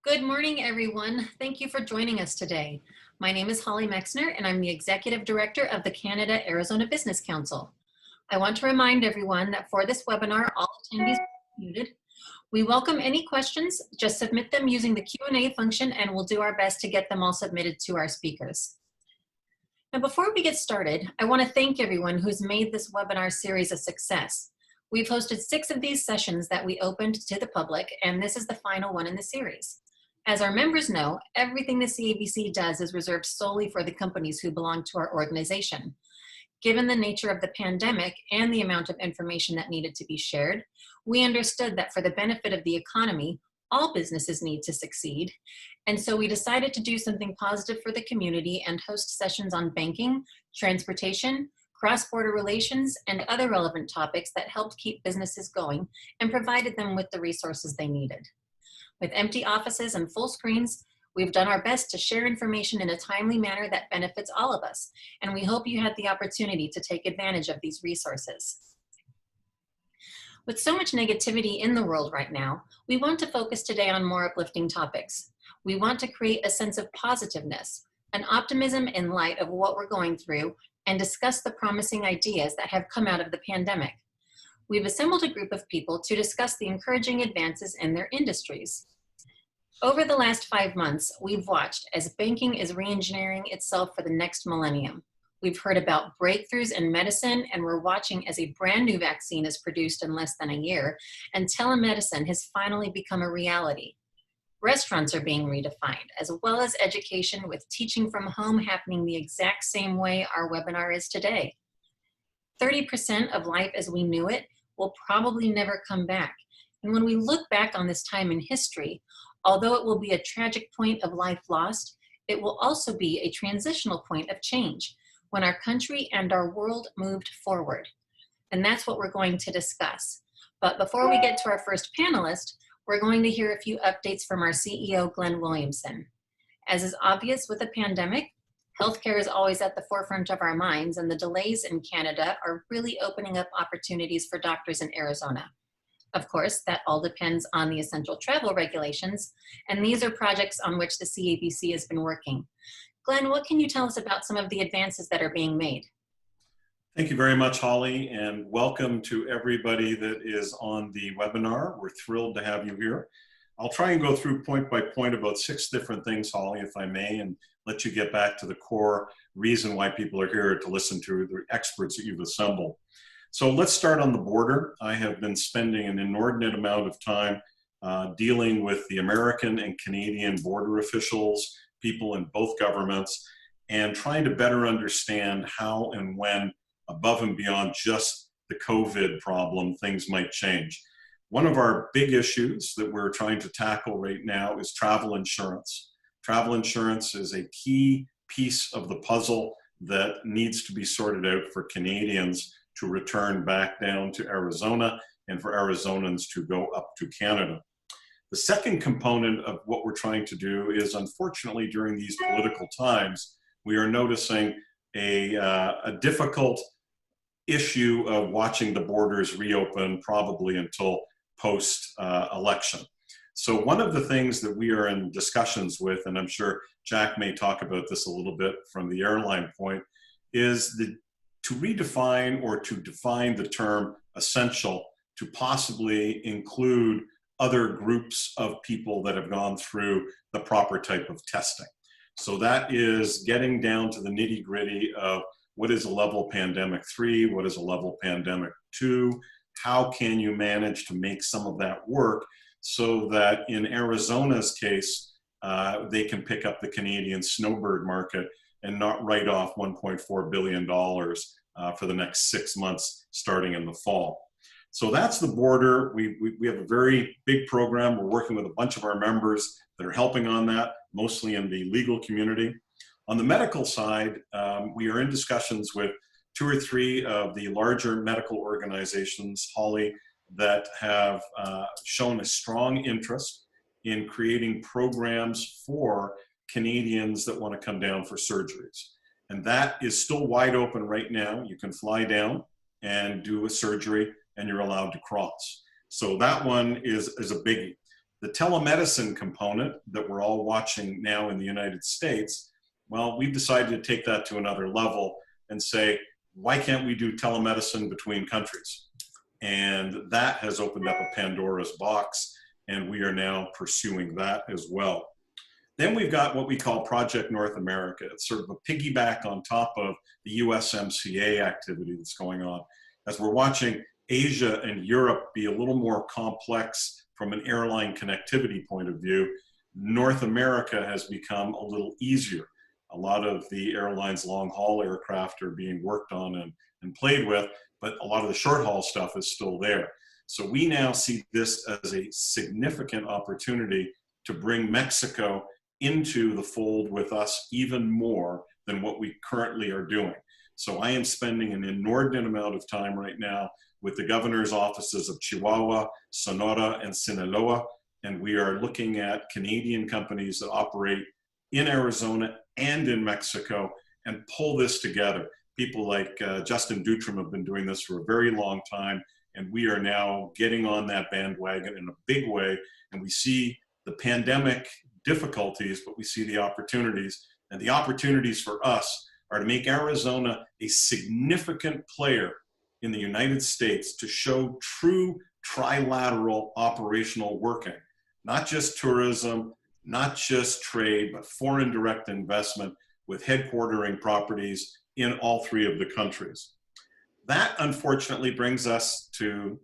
Good morning, everyone. Thank you for joining us today. My name is Holly Mexner, and I'm the Executive Director of the Canada-Arizona Business Council. I want to remind everyone that for this webinar, all attendees are muted. We welcome any questions. Just submit them using the Q&A function, and we'll do our best to get them all submitted to our speakers. Now, before we get started, I want to thank everyone who's made this webinar series a success. We've hosted 6 of these sessions that we opened to the public, and this is the final one in the series. As our members know, everything the CABC does is reserved solely for the companies who belong to our organization. Given the nature of the pandemic and the amount of information that needed to be shared, we understood that for the benefit of the economy, all businesses need to succeed. And so we decided to do something positive for the community and host sessions on banking, transportation, cross-border relations, and other relevant topics that helped keep businesses going and provided them with the resources they needed. With empty offices and full screens, we've done our best to share information in a timely manner that benefits all of us, and we hope you had the opportunity to take advantage of these resources. With so much negativity in the world right now, we want to focus today on more uplifting topics. We want to create a sense of positiveness, an optimism in light of what we're going through, and discuss the promising ideas that have come out of the pandemic. We've assembled a group of people to discuss the encouraging advances in their industries. Over the last 5 months, we've watched as banking is re-engineering itself for the next millennium. We've heard about breakthroughs in medicine, and we're watching as a brand new vaccine is produced in less than a year, and telemedicine has finally become a reality. Restaurants are being redefined, as well as education, with teaching from home happening the exact same way our webinar is today. 30% of life as we knew it will probably never come back. And when we look back on this time in history, although it will be a tragic point of life lost, it will also be a transitional point of change when our country and our world moved forward. And that's what we're going to discuss. But before we get to our first panelist, we're going to hear a few updates from our CEO, Glenn Williamson. As is obvious with the pandemic, healthcare is always at the forefront of our minds, and the delays in Canada are really opening up opportunities for doctors in Arizona. Of course, that all depends on the essential travel regulations, and these are projects on which the CABC has been working. Glenn, what can you tell us about some of the advances that are being made? Thank you very much, Holly, and welcome to everybody that is on the webinar. We're thrilled to have you here. I'll try and go through point by point about 6 different things, Holly, if I may, and let you get back to the core reason why people are here to listen to the experts that you've assembled. So let's start on the border. I have been spending an inordinate amount of time dealing with the American and Canadian border officials, people in both governments, and trying to better understand how and when, above and beyond just the COVID problem, things might change. One of our big issues that we're trying to tackle right now is travel insurance. Travel insurance is a key piece of the puzzle that needs to be sorted out for Canadians to return back down to Arizona and for Arizonans to go up to Canada. The second component of what we're trying to do is, unfortunately, during these political times, we are noticing a difficult issue of watching the borders reopen probably until post-election. So one of the things that we are in discussions with, and I'm sure Jack may talk about this a little bit from the airline point, is to redefine or to define the term essential to possibly include other groups of people that have gone through the proper type of testing. So that is getting down to the nitty-gritty of what is a level pandemic 3, what is a level pandemic 2, how can you manage to make some of that work so that in Arizona's case, they can pick up the Canadian snowbird market and not write off $1.4 billion for the next 6 months starting in the fall. So that's the border. We have a very big program. We're working with a bunch of our members that are helping on that, mostly in the legal community. On the medical side, we are in discussions with 2 or 3 of the larger medical organizations, Holly, that have shown a strong interest in creating programs for Canadians that want to come down for surgeries. And that is still wide open right now. You can fly down and do a surgery and you're allowed to cross. So that one is a biggie. The telemedicine component that we're all watching now in the United States, well, we've decided to take that to another level and say, why can't we do telemedicine between countries? And that has opened up a Pandora's box, and we are now pursuing that as well. Then we've got what we call Project North America. It's sort of a piggyback on top of the USMCA activity that's going on. As we're watching Asia and Europe be a little more complex from an airline connectivity point of view, North America has become a little easier. A lot of the airlines' long-haul aircraft are being worked on and played with, but a lot of the short-haul stuff is still there. So we now see this as a significant opportunity to bring Mexico into the fold with us even more than what we currently are doing. So I am spending an inordinate amount of time right now with the governor's offices of Chihuahua, Sonora, and Sinaloa, and we are looking at Canadian companies that operate in Arizona and in Mexico and pull this together. People like Justin Dutram have been doing this for a very long time, and we are now getting on that bandwagon in a big way, and we see the pandemic difficulties, but we see the opportunities, and the opportunities for us are to make Arizona a significant player in the United States to show true trilateral operational working, not just tourism, not just trade, but foreign direct investment with headquartering properties in all three of the countries. That unfortunately brings us to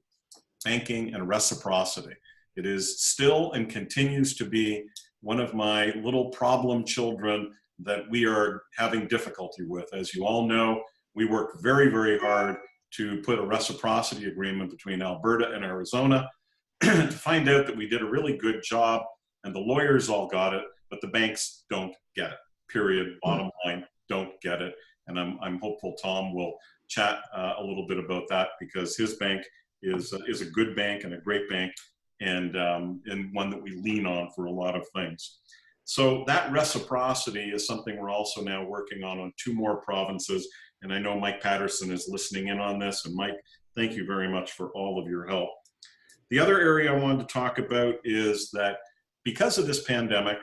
banking and reciprocity. It is still and continues to be one of my little problem children that we are having difficulty with. As you all know, we worked very, very hard to put a reciprocity agreement between Alberta and Arizona to find out that we did a really good job, and the lawyers all got it, but the banks don't get it, period, bottom line, don't get it. And I'm hopeful Tom will chat a little bit about that, because his bank is a good bank and a great bank, and one that we lean on for a lot of things. So that reciprocity is something we're also now working on 2 more provinces. And I know Mike Patterson is listening in on this. And Mike, thank you very much for all of your help. The other area I wanted to talk about is that because of this pandemic,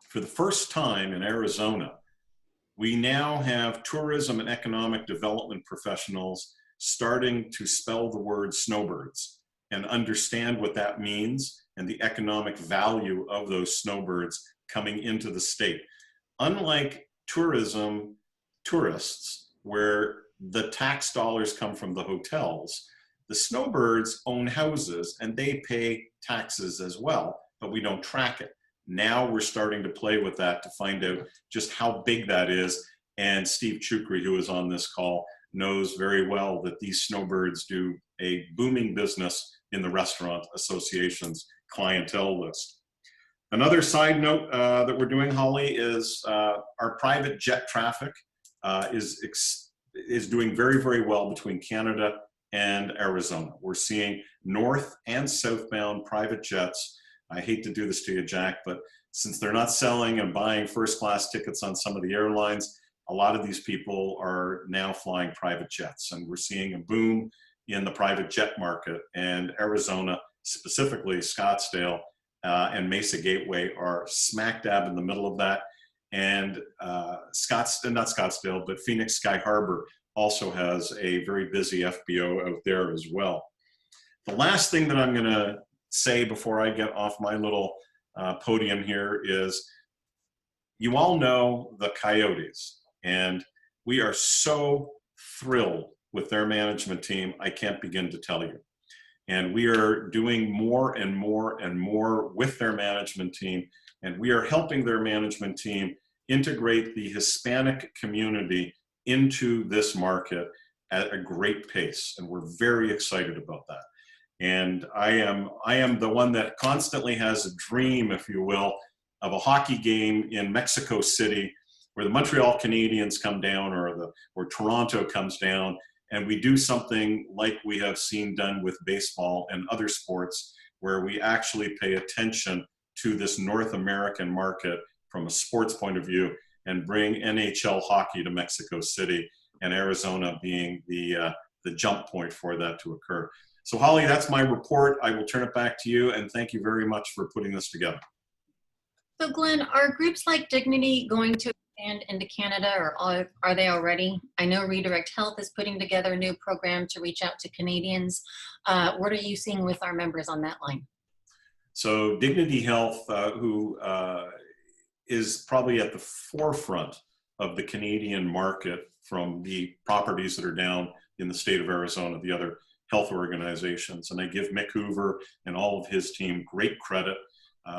for the first time in Arizona, we now have tourism and economic development professionals starting to spell the word snowbirds and understand what that means and the economic value of those snowbirds coming into the state. Unlike tourists, where the tax dollars come from the hotels, the snowbirds own houses and they pay taxes as well, but we don't track it. Now we're starting to play with that to find out just how big that is. And Steve Chukri, who is on this call, knows very well that these snowbirds do a booming business in the Restaurant Association's clientele list. Another side note that we're doing, Holly, is our private jet traffic is doing very, very well between Canada and Arizona. We're seeing north and southbound private jets. I hate to do this to you, Jack, but since they're not selling and buying first-class tickets on some of the airlines, a lot of these people are now flying private jets, and we're seeing a boom in the private jet market. And Arizona, specifically Scottsdale and Mesa Gateway, are smack dab in the middle of that. And not Scottsdale, but Phoenix Sky Harbor also has a very busy FBO out there as well. The last thing that I'm going to say before I get off my little podium here is, you all know the Coyotes, and we are so thrilled with their management team, I can't begin to tell you. And we are doing more and more and more with their management team, and we are helping their management team integrate the Hispanic community into this market at a great pace, and we're very excited about that. And I am the one that constantly has a dream, if you will, of a hockey game in Mexico City where the Montreal Canadiens come down, or Toronto comes down, and we do something like we have seen done with baseball and other sports, where we actually pay attention to this North American market from a sports point of view and bring NHL hockey to Mexico City, and Arizona being the jump point for that to occur. So Holly, that's my report. I will turn it back to you, and thank you very much for putting this together. So Glenn, are groups like Dignity going to expand into Canada, or are they already? I know Redirect Health is putting together a new program to reach out to Canadians. What are you seeing with our members on that line? So Dignity Health, who is probably at the forefront of the Canadian market from the properties that are down in the state of Arizona, the other health organizations. And I give Mick Hoover and all of his team great credit.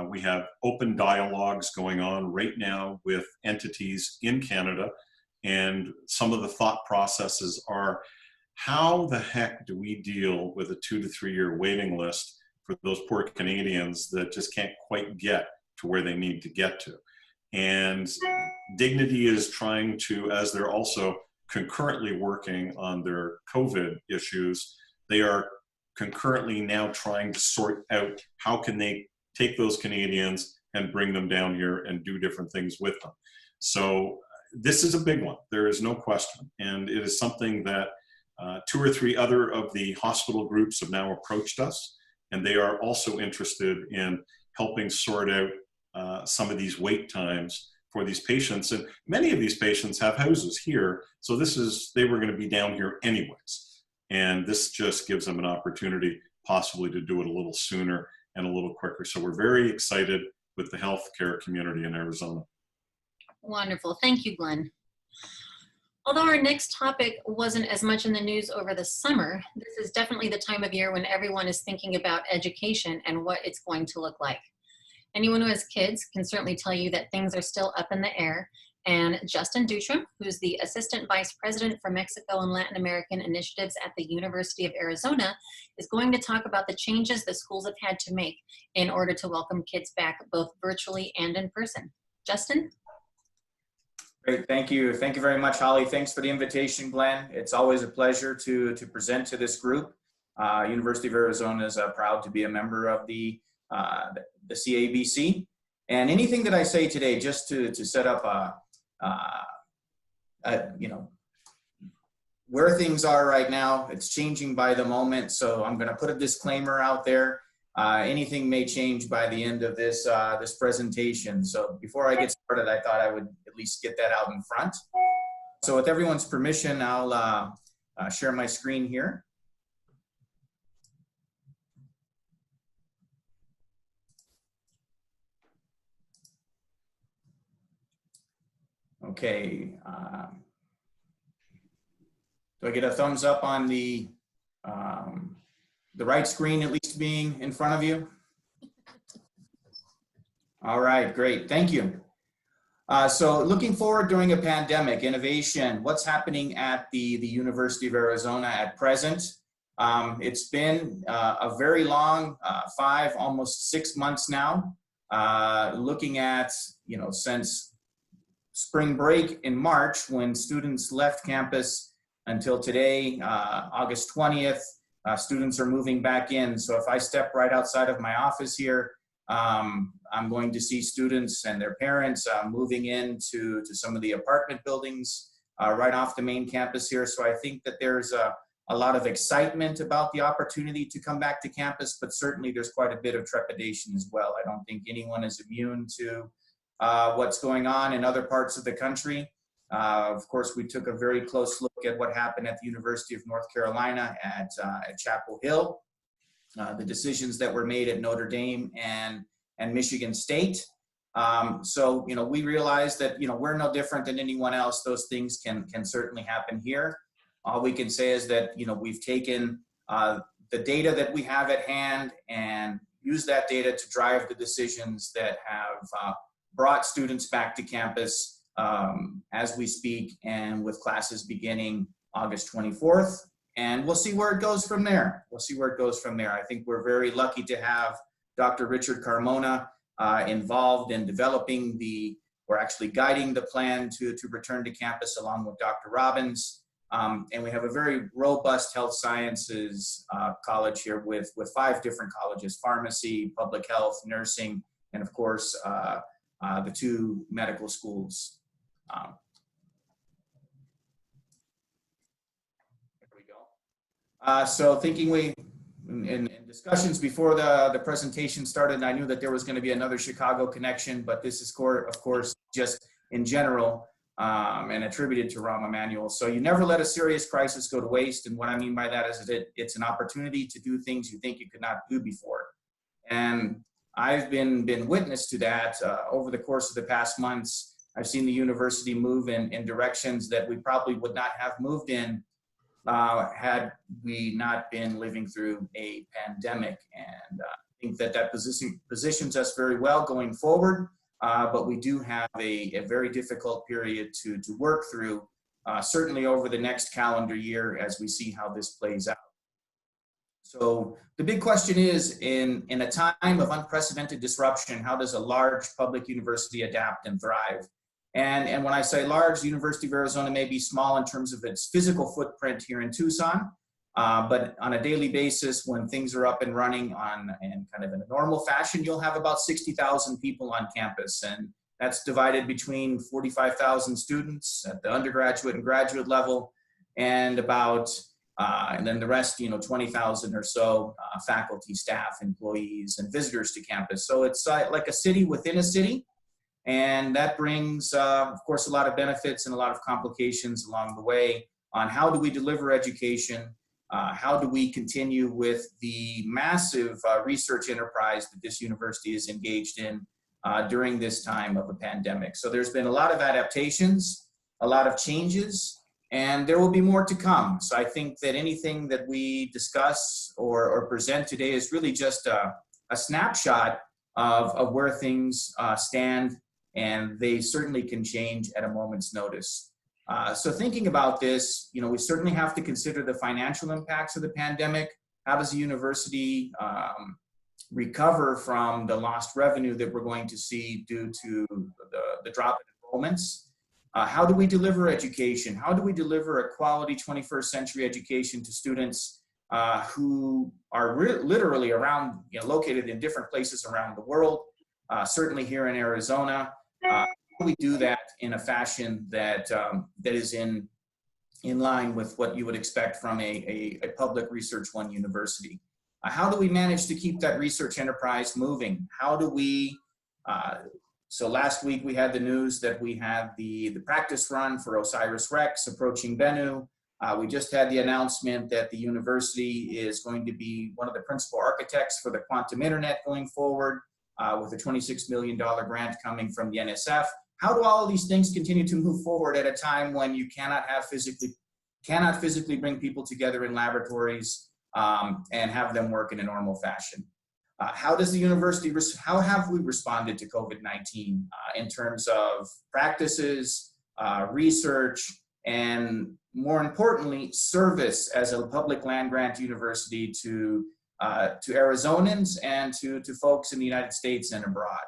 We have open dialogues going on right now with entities in Canada. And some of the thought processes are, how the heck do we deal with a 2 to 3 year waiting list for those poor Canadians that just can't quite get to where they need to get to? And Dignity is trying to, as they're also concurrently working on their COVID issues, they are concurrently now trying to sort out how can they take those Canadians and bring them down here and do different things with them. So this is a big one, there is no question. And it is something that 2 or 3 other of the hospital groups have now approached us, and they are also interested in helping sort out some of these wait times for these patients. And many of these patients have houses here, so they were going to be down here anyways. And this just gives them an opportunity possibly to do it a little sooner and a little quicker. So we're very excited with the healthcare community in Arizona. Wonderful. Thank you, Glenn. Although our next topic wasn't as much in the news over the summer, this is definitely the time of year when everyone is thinking about education and what it's going to look like. Anyone who has kids can certainly tell you that things are still up in the air. And Justin Dutram, who's the Assistant Vice President for Mexico and Latin American Initiatives at the University of Arizona, is going to talk about the changes the schools have had to make in order to welcome kids back both virtually and in person. Justin? Great, thank you. Thank you very much, Holly. Thanks for the invitation, Glenn. It's always a pleasure to present to this group. University of Arizona is proud to be a member of the CABC. And anything that I say today, just to set up where things are right now, it's changing by the moment. So I'm going to put a disclaimer out there. Anything may change by the end of this presentation. So before I get started, I thought I would at least get that out in front. So with everyone's permission, I'll share my screen here. Okay. Do I get a thumbs up on the right screen at least being in front of you? All right, great, thank you. So looking forward during a pandemic, innovation, what's happening at the University of Arizona at present? It's been a very long 5, almost 6 months now, looking at, since spring break in March when students left campus until today, August 20th, students are moving back in. So if I step right outside of my office here, I'm going to see students and their parents moving into some of the apartment buildings right off the main campus here. So I think that there's a lot of excitement about the opportunity to come back to campus, but certainly there's quite a bit of trepidation as well. I don't think anyone is immune to what's going on in other parts of the country. Of course, we took a very close look at what happened at the University of North Carolina at Chapel Hill, the decisions that were made at Notre Dame and Michigan State. So, we realize that, we're no different than anyone else. Those things can certainly happen here. All we can say is that, we've taken the data that we have at hand and used that data to drive the decisions that have brought students back to campus as we speak, and with classes beginning August 24th. And we'll see where it goes from there. I think we're very lucky to have Dr. Richard Carmona involved in developing or actually guiding the plan to return to campus along with Dr. Robbins. And we have a very robust health sciences college here with 5 different colleges: pharmacy, public health, nursing, and of course, the 2 medical schools. There we go. So thinking we in discussions before the presentation started, and I knew that there was going to be another Chicago connection, but this is, of course, just in general and attributed to Rahm Emanuel. So you never let a serious crisis go to waste. And what I mean by that is that it's an opportunity to do things you think you could not do before. And I've been witness to that over the course of the past months. I've seen the university move in directions that we probably would not have moved in had we not been living through a pandemic. And I think that positions us very well going forward, but we do have a very difficult period to work through, certainly over the next calendar year as we see how this plays out. So the big question is, in a time of unprecedented disruption, how does a large public university adapt and thrive? And when I say large, the University of Arizona may be small in terms of its physical footprint here in Tucson, but on a daily basis, when things are up and running in kind of in a normal fashion, you'll have about 60,000 people on campus. And that's divided between 45,000 students at the undergraduate and graduate level, and and then the rest, 20,000 or so faculty, staff, employees, and visitors to campus. So it's like a city within a city. And that brings, of course, a lot of benefits and a lot of complications along the way on how do we deliver education, how do we continue with the massive research enterprise that this university is engaged in during this time of a pandemic. So there's been a lot of adaptations, a lot of changes, and there will be more to come. So I think that anything that we discuss or present today is really just a snapshot of where things stand, and they certainly can change at a moment's notice. So thinking about this, we certainly have to consider the financial impacts of the pandemic. How does the university recover from the lost revenue that we're going to see due to the drop in enrollments? How do we deliver education? How do we deliver a quality 21st century education to students who are literally around, located in different places around the world, certainly here in Arizona? How do we do that in a fashion that is in line with what you would expect from a public Research One university? How do we manage to keep that research enterprise moving? How do we, so last week we had the news that we had the practice run for OSIRIS-REx approaching Bennu. We just had the announcement that the university is going to be one of the principal architects for the quantum internet going forward, with a $26 million grant coming from the NSF. How do all of these things continue to move forward at a time when you cannot physically bring people together in laboratories and have them work in a normal fashion? How does the university, how have we responded to COVID-19 in terms of practices, research, and more importantly, service as a public land-grant university to Arizonans and to folks in the United States and abroad?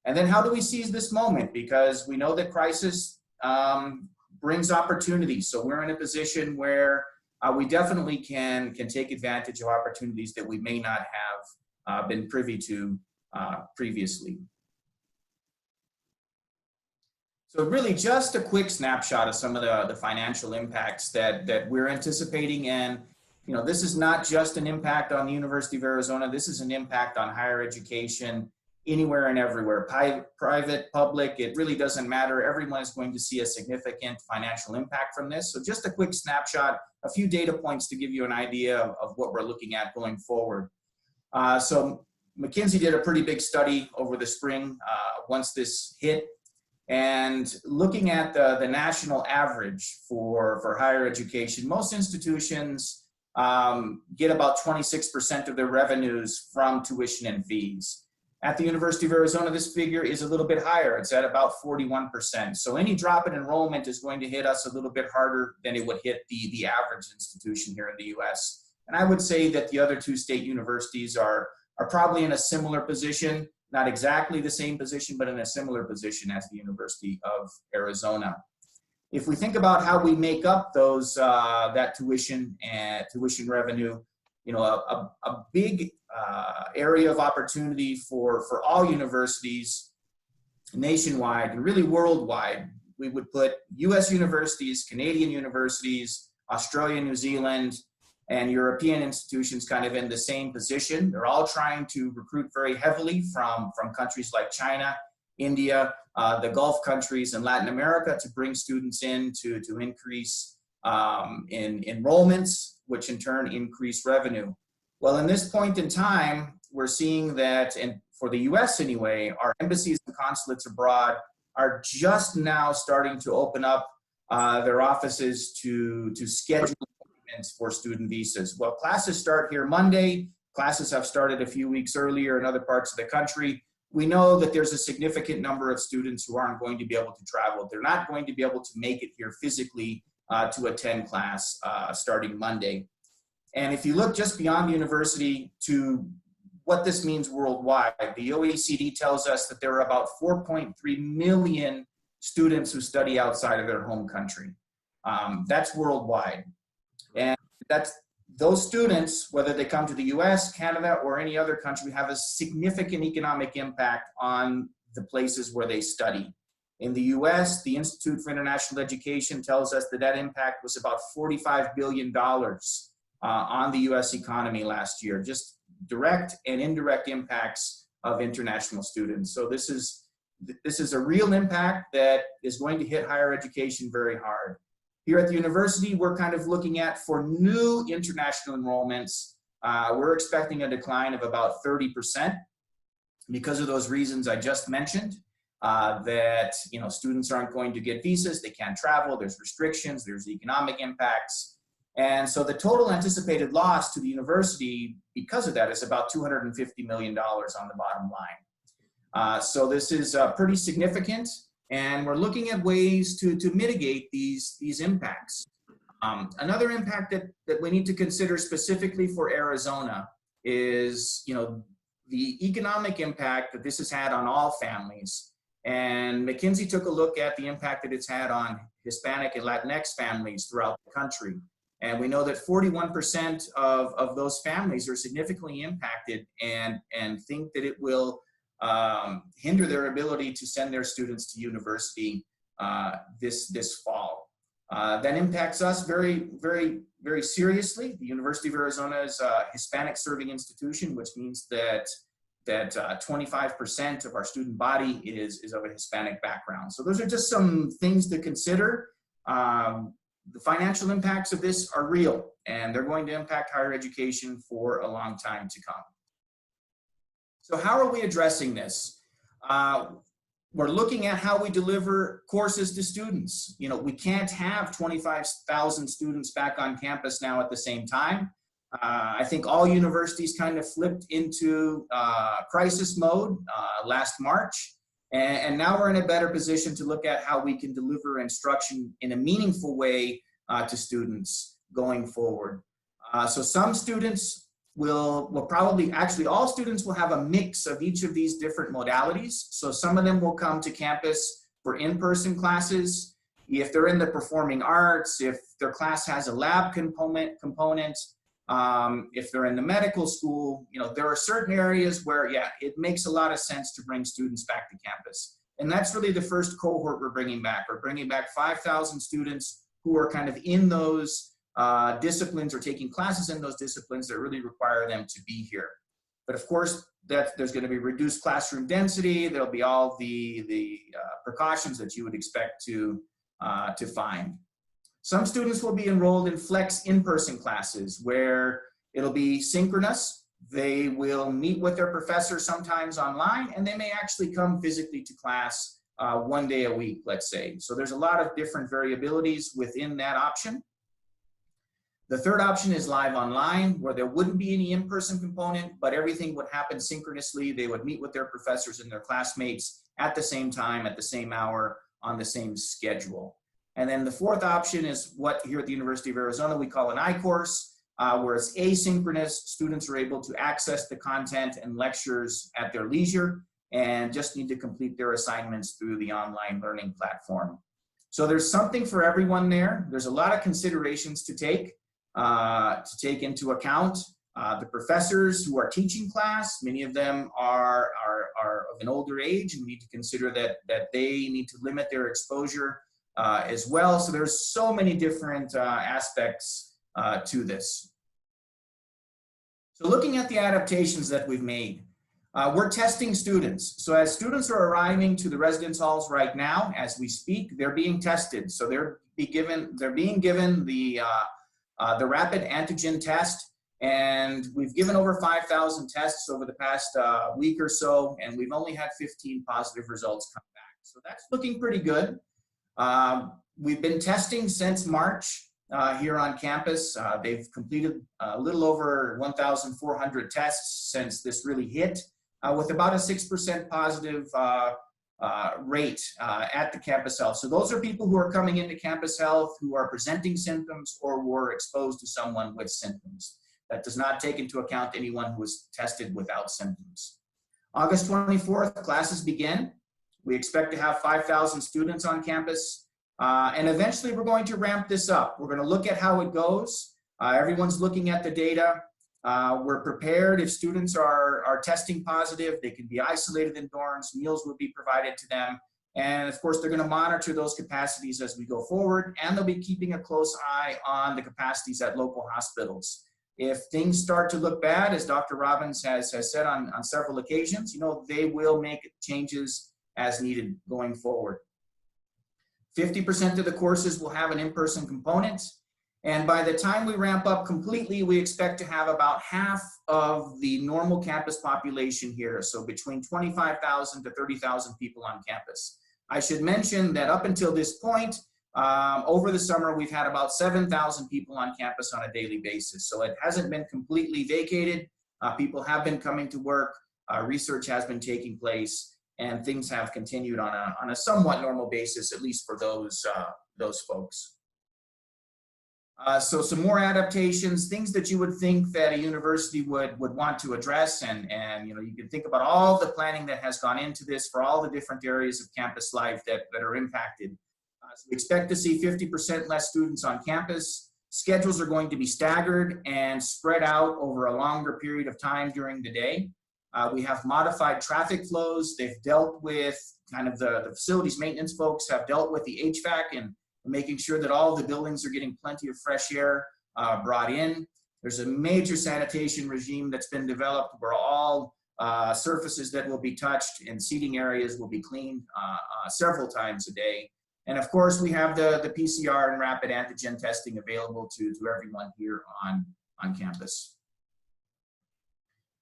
And then how do we seize this moment? Because we know that crisis brings opportunity. So we're in a position where we definitely can take advantage of opportunities that we may not have been privy to previously. So really just a quick snapshot of some of the financial impacts that we're anticipating. And this is not just an impact on the University of Arizona. This is an impact on higher education anywhere and everywhere. Private, public, it really doesn't matter. Everyone is going to see a significant financial impact from this. So just a quick snapshot, a few data points to give you an idea of what we're looking at going forward. So McKinsey did a pretty big study over the spring once this hit, and looking at the national average for higher education, most institutions get about 26% of their revenues from tuition and fees. At the University of Arizona, this figure is a little bit higher. It's at about 41%. So any drop in enrollment is going to hit us a little bit harder than it would hit the average institution here in the US. And I would say that the other two state universities are probably in a similar position, not exactly the same position, but in a similar position as the University of Arizona. If we think about how we make up those that tuition and tuition revenue, a big area of opportunity for all universities nationwide and really worldwide, we would put US universities, Canadian universities, Australia, New Zealand, and European institutions kind of in the same position. They're all trying to recruit very heavily from countries like China, India, the Gulf countries, and Latin America to bring students in to increase in enrollments, which in turn increase revenue. Well, in this point in time, we're seeing that, and for the US anyway, our embassies and consulates abroad are just now starting to open up their offices to schedule appointments for student visas. Well, classes start here Monday. Classes have started a few weeks earlier in other parts of the country. We know that there's a significant number of students who aren't going to be able to travel. They're not going to be able to make it here physically to attend class starting Monday. And if you look just beyond the university to what this means worldwide, the OECD tells us that there are about 4.3 million students who study outside of their home country. That's worldwide. And those students, whether they come to the US, Canada, or any other country, have a significant economic impact on the places where they study. In the US, the Institute for International Education tells us that that impact was about $45 billion on the US economy last year, just direct and indirect impacts of international students. So this is a real impact that is going to hit higher education very hard. Here at the university, we're kind of looking at, for new international enrollments, we're expecting a decline of about 30% because of those reasons I just mentioned, that students aren't going to get visas, they can't travel, there's restrictions, there's economic impacts. And so the total anticipated loss to the university because of that is about $250 million on the bottom line. So this is pretty significant, and we're looking at ways to mitigate these impacts. Another impact that we need to consider specifically for Arizona is the economic impact that this has had on all families. And McKinsey took a look at the impact that it's had on Hispanic and Latinx families throughout the country. And we know that 41% of those families are significantly impacted and think that it will hinder their ability to send their students to university this fall. That impacts us very, very, very seriously. The University of Arizona is a Hispanic serving institution, which means that 25% of our student body is of a Hispanic background. So those are just some things to consider. The financial impacts of this are real, and they're going to impact higher education for a long time to come. So how are we addressing this? We're looking at how we deliver courses to students. We can't have 25,000 students back on campus now at the same time. I think all universities kind of flipped into crisis mode last March. And now we're in a better position to look at how we can deliver instruction in a meaningful way to students going forward. So some students will probably, actually all students will have a mix of each of these different modalities. So some of them will come to campus for in-person classes. If they're in the performing arts, if their class has a lab component, if they're in the medical school, there are certain areas where, yeah, it makes a lot of sense to bring students back to campus. And that's really the first cohort we're bringing back. We're bringing back 5,000 students who are kind of in those disciplines or taking classes in those disciplines that really require them to be here. But of course, there's going to be reduced classroom density. There'll be all the precautions that you would expect to find. Some students will be enrolled in flex in-person classes where it'll be synchronous. They will meet with their professor sometimes online, and they may actually come physically to class 1 day a week, let's say. So there's a lot of different variabilities within that option. The third option is live online, where there wouldn't be any in-person component, but everything would happen synchronously. They would meet with their professors and their classmates at the same time, at the same hour, on the same schedule. And then the fourth option is what here at the University of Arizona we call an I-course, where it's asynchronous. Students are able to access the content and lectures at their leisure and just need to complete their assignments through the online learning platform. So there's something for everyone there. There's a lot of considerations to take into account. The professors who are teaching class, many of them are of an older age, and we need to consider that they need to limit their exposure as well. So there's so many different aspects to this. So looking at the adaptations that we've made, we're testing students. So as students are arriving to the residence halls right now, as we speak, they're being tested. So they're being given the rapid antigen test, and we've given over 5,000 tests over the past week or so, and we've only had 15 positive results come back. So that's looking pretty good. We've been testing since March here on campus. They've completed a little over 1,400 tests since this really hit, with about a 6% positive rate at the campus health. So those are people who are coming into campus health who are presenting symptoms or were exposed to someone with symptoms. That does not take into account anyone who was tested without symptoms. August 24th, classes begin. We expect to have 5,000 students on campus. And eventually we're going to ramp this up. We're going to look at how it goes. Everyone's looking at the data. We're prepared if students are testing positive, they can be isolated in dorms, meals will be provided to them. And of course, they're going to monitor those capacities as we go forward, and they'll be keeping a close eye on the capacities at local hospitals. If things start to look bad, as Dr. Robbins has said on several occasions, you know, they will make changes as needed going forward. 50% of the courses will have an in-person component. And by the time we ramp up completely, we expect to have about half of the normal campus population here. So between 25,000 to 30,000 people on campus. I should mention that up until this point, over the summer, we've had about 7,000 people on campus on a daily basis. So it hasn't been completely vacated. People have been coming to work. Research has been taking place, and things have continued on a somewhat normal basis, at least for those folks. So some more adaptations, things that you would think that a university would want to address, and you know, you can think about all the planning that has gone into this for all the different areas of campus life that are impacted. So we expect to see 50% less students on campus. Schedules are going to be staggered and spread out over a longer period of time during the day. We have modified traffic flows. They've dealt with kind of the facilities maintenance folks have dealt with the HVAC and making sure that all of the buildings are getting plenty of fresh air brought in. There's a major sanitation regime that's been developed where all surfaces that will be touched and seating areas will be cleaned several times a day. And of course, we have the PCR and rapid antigen testing available to everyone here on campus.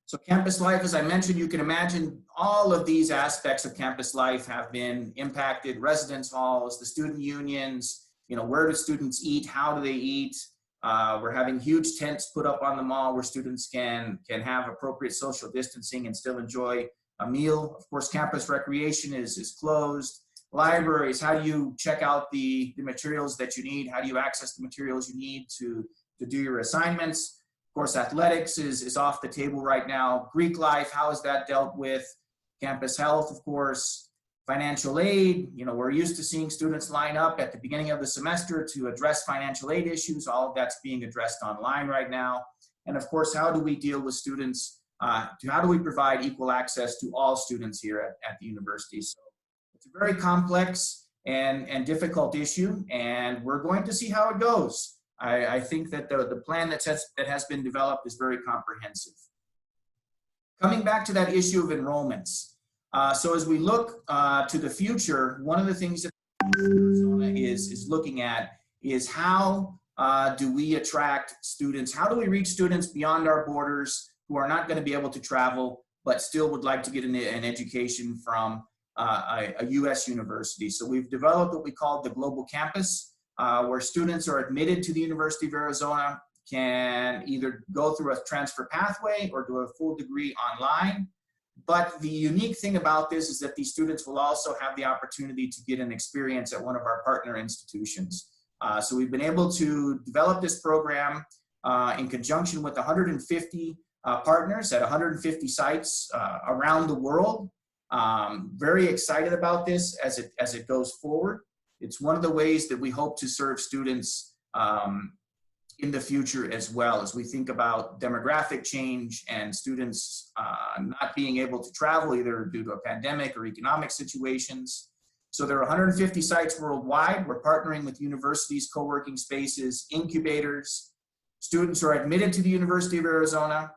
So campus life, as I mentioned, you can imagine all of these aspects of campus life have been impacted. Residence halls, the student unions, you know, where do students eat? How do they eat? We're having huge tents put up on the mall where students can have appropriate social distancing and still enjoy a meal. Of course, campus recreation is closed. Libraries, how do you check out the materials that you need? How do you access the materials you need to do your assignments? Of course, athletics is off the table right now. Greek life, how is that dealt with? Campus health, of course. Financial aid, you know, we're used to seeing students line up at the beginning of the semester to address financial aid issues. All of that's being addressed online right now. And of course, how do we deal with students? How do we provide equal access to all students here at the university? So it's a very complex and difficult issue, and we're going to see how it goes. I think that the plan that has been developed is very comprehensive. Coming back to that issue of enrollments. So as we look to the future, one of the things that Arizona is looking at is how do we attract students? How do we reach students beyond our borders who are not going to be able to travel, but still would like to get an education from a U.S. university? So we've developed what we call the Global Campus, where students are admitted to the University of Arizona, can either go through a transfer pathway or do a full degree online. But the unique thing about this is that these students will also have the opportunity to get an experience at one of our partner institutions. So we've been able to develop this program in conjunction with 150 partners at 150 sites around the world. Very excited about this as it goes forward. It's one of the ways that we hope to serve students in the future as well, as we think about demographic change and students not being able to travel either due to a pandemic or economic situations. So there are 150 sites worldwide. We're partnering with universities, co-working spaces, incubators. Students are admitted to the University of Arizona.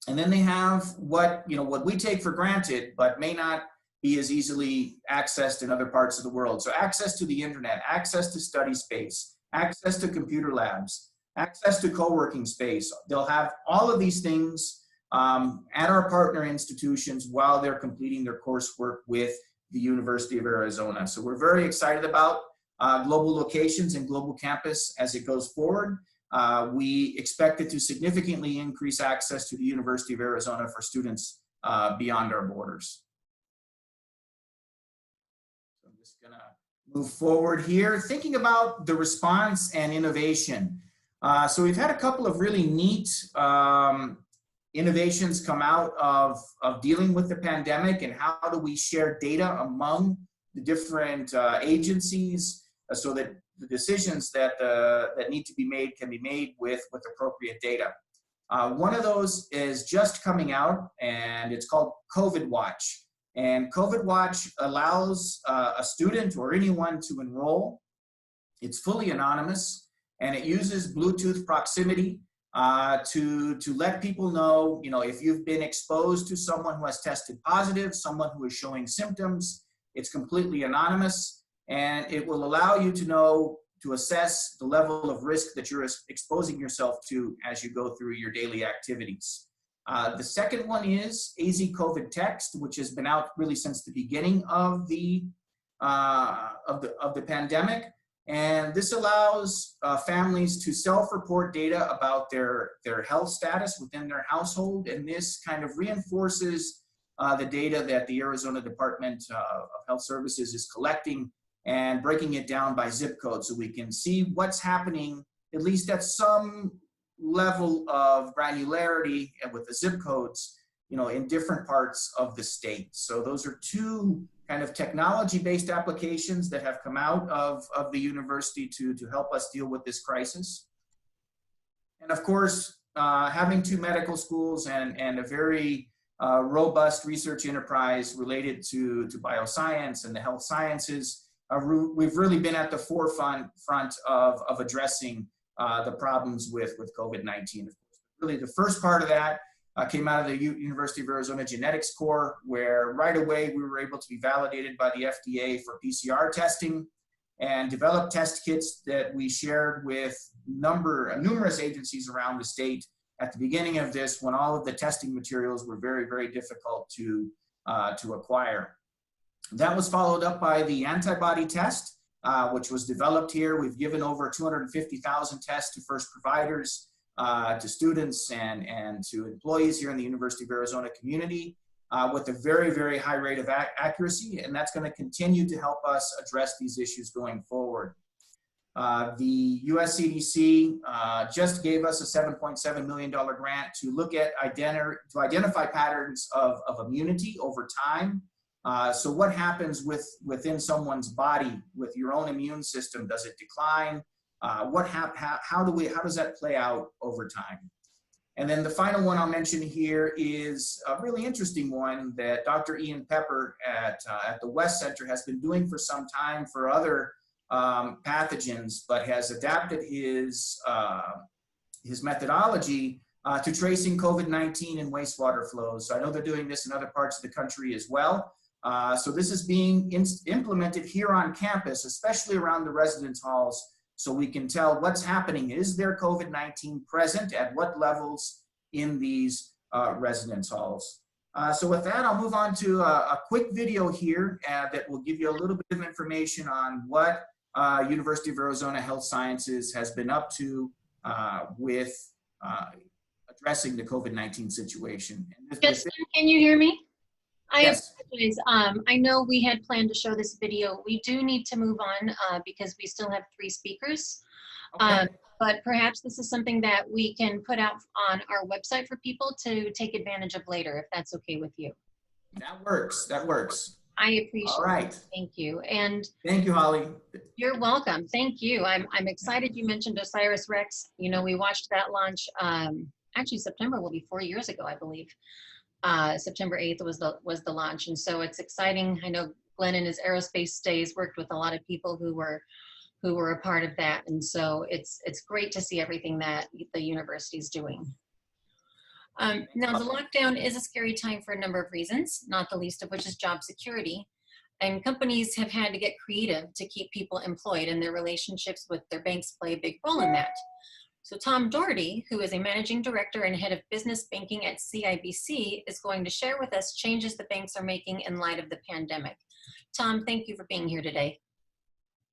And then they have what we take for granted, but may not be as easily accessed in other parts of the world. So access to the internet, access to study space, access to computer labs, access to co-working space. They'll have all of these things at our partner institutions while they're completing their coursework with the University of Arizona. So we're very excited about global locations and global campus as it goes forward. We expect it to significantly increase access to the University of Arizona for students beyond our borders. So I'm just gonna move forward here, thinking about the response and innovation. So we've had a couple of really neat innovations come out of dealing with the pandemic, and how do we share data among the different agencies so that the decisions that need to be made can be made with appropriate data. One of those is just coming out, and it's called COVID Watch. And COVID Watch allows a student or anyone to enroll. It's fully anonymous, and it uses Bluetooth proximity to let people know, if you've been exposed to someone who has tested positive, someone who is showing symptoms. It's completely anonymous, and it will allow you to assess the level of risk that you're exposing yourself to as you go through your daily activities. The second one is AZ COVID Text, which has been out really since the beginning of the pandemic. And this allows families to self-report data about their health status within their household. And this kind of reinforces the data that the Arizona Department of Health Services is collecting and breaking it down by zip code, so we can see what's happening, at least at some level of granularity and with the zip codes, in different parts of the state. So those are two kind of technology-based applications that have come out of the university to help us deal with this crisis. And of course, having two medical schools and a very robust research enterprise related to bioscience and the health sciences, we've really been at the forefront of addressing the problems with COVID-19. Really, the first part of that came out of the University of Arizona Genetics Core, where right away we were able to be validated by the FDA for PCR testing and develop test kits that we shared with numerous agencies around the state at the beginning of this, when all of the testing materials were very, very difficult to acquire. That was followed up by the antibody test, which was developed here. We've given over 250,000 tests to first providers, to students and to employees here in the University of Arizona community with a very, very high rate of accuracy. And that's going to continue to help us address these issues going forward. The US CDC just gave us a $7.7 million grant to look at to identify patterns of immunity over time. So what happens within someone's body with your own immune system? Does it decline? How does that play out over time? And then the final one I'll mention here is a really interesting one that Dr. Ian Pepper at the West Center has been doing for some time for other pathogens, but has adapted his methodology to tracing COVID-19 in wastewater flows. So I know they're doing this in other parts of the country as well. So this is being implemented here on campus, especially around the residence halls, so we can tell what's happening. Is there COVID-19 present at what levels in these residence halls? So with that, I'll move on to a quick video here that will give you a little bit of information on what University of Arizona Health Sciences has been up to with addressing the COVID-19 situation. Justin, can you hear me? Yes. I know we had planned to show this video. We do need to move on because we still have 3 speakers. Okay. But perhaps this is something that we can put out on our website for people to take advantage of later, if that's okay with you. That works. That works. I appreciate All right. it. Thank you. And thank you, Holly. You're welcome. Thank you. I'm excited you mentioned OSIRIS-REx. We watched that launch. Actually, September will be 4 years ago, I believe. September 8th was the launch, and so it's exciting. I know Glenn in his aerospace days worked with a lot of people who were a part of that, and so it's great to see everything that the university is doing. Now, the lockdown is a scary time for a number of reasons, not the least of which is job security. And companies have had to get creative to keep people employed, and their relationships with their banks play a big role in that. So Tom Doherty, who is a managing director and head of business banking at CIBC, is going to share with us changes the banks are making in light of the pandemic. Tom, thank you for being here today.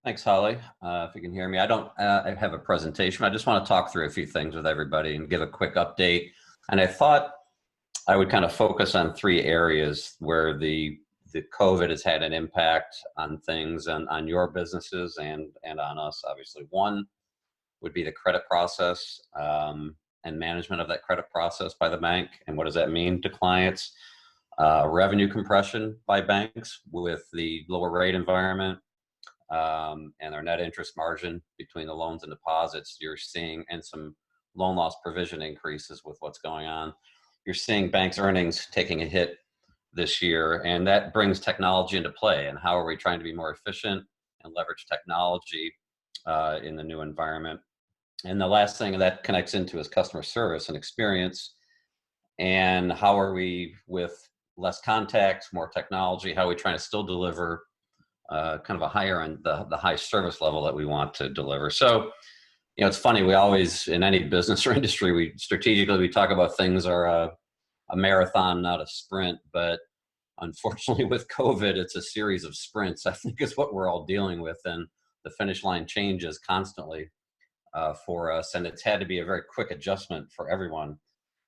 Thanks, Holly. If you can hear me, I have a presentation. I just want to talk through a few things with everybody and give a quick update. And I thought I would kind of focus on three areas where the COVID has had an impact on things and on your businesses and on us, obviously. One would be the credit process and management of that credit process by the bank. And what does that mean to clients? Revenue compression by banks with the lower rate environment and their net interest margin between the loans and deposits you're seeing, and some loan loss provision increases with what's going on. You're seeing banks' earnings taking a hit this year, and that brings technology into play. And how are we trying to be more efficient and leverage technology in the new environment? And the last thing that connects into is customer service and experience. And how are we, with less contact, more technology, how are we trying to still deliver kind of a higher end, the high service level that we want to deliver? So, you know, it's funny, we always, in any business or industry, we strategically talk about things are a marathon, not a sprint. But unfortunately with COVID, it's a series of sprints, I think, is what we're all dealing with. And the finish line changes constantly for us. And it's had to be a very quick adjustment for everyone,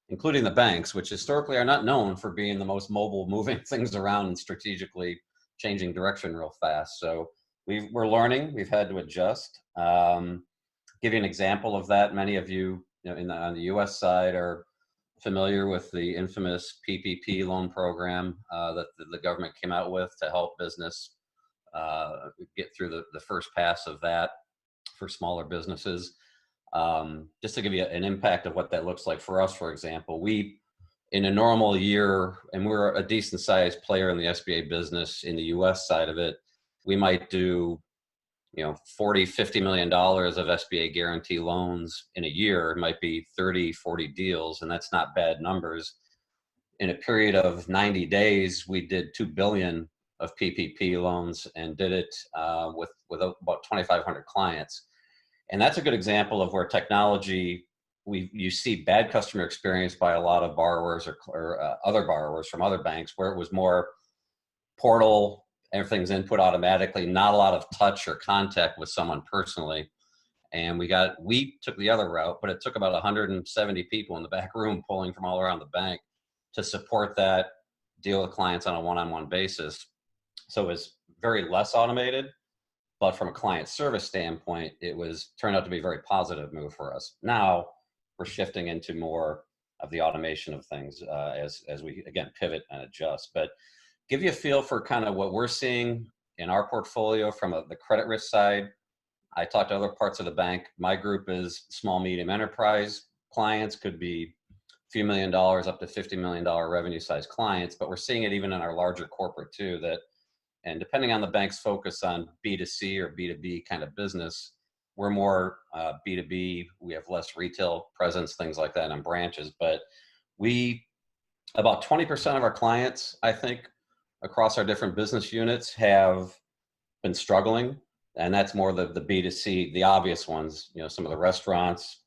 including the banks, which historically are not known for being the most mobile, moving things around and strategically changing direction real fast. So we're learning, we've had to adjust. Give you an example of that. Many of you, on the US side are familiar with the infamous PPP loan program that the government came out with to help business get through the first pass of that for smaller businesses. Just to give you an impact of what that looks like for us, for example, we, in a normal year, and we're a decent sized player in the SBA business in the US side of it, we might do, $40-50 million of SBA guarantee loans in a year. It might be 30-40 deals, and that's not bad numbers. In a period of 90 days, we did $2 billion of PPP loans and did it with about 2,500 clients. And that's a good example of where technology, you see bad customer experience by a lot of borrowers or other borrowers from other banks, where it was more portal, everything's input automatically, not a lot of touch or contact with someone personally. And we took the other route, but it took about 170 people in the back room pulling from all around the bank to support that, deal with clients on a one-on-one basis. So it was very less automated, but from a client service standpoint, turned out to be a very positive move for us. Now we're shifting into more of the automation of things as we, again, pivot and adjust. But give you a feel for kind of what we're seeing in our portfolio from the credit risk side. I talked to other parts of the bank. My group is small, medium enterprise clients, could be a few $1 million up to $50 million revenue size clients, but we're seeing it even in our larger corporate too, and depending on the bank's focus on B2C or B2B kind of business, we're more B2B. We have less retail presence, things like that, in branches. But about 20% of our clients, I think, across our different business units have been struggling. And that's more the B2C, the obvious ones, some of the restaurants,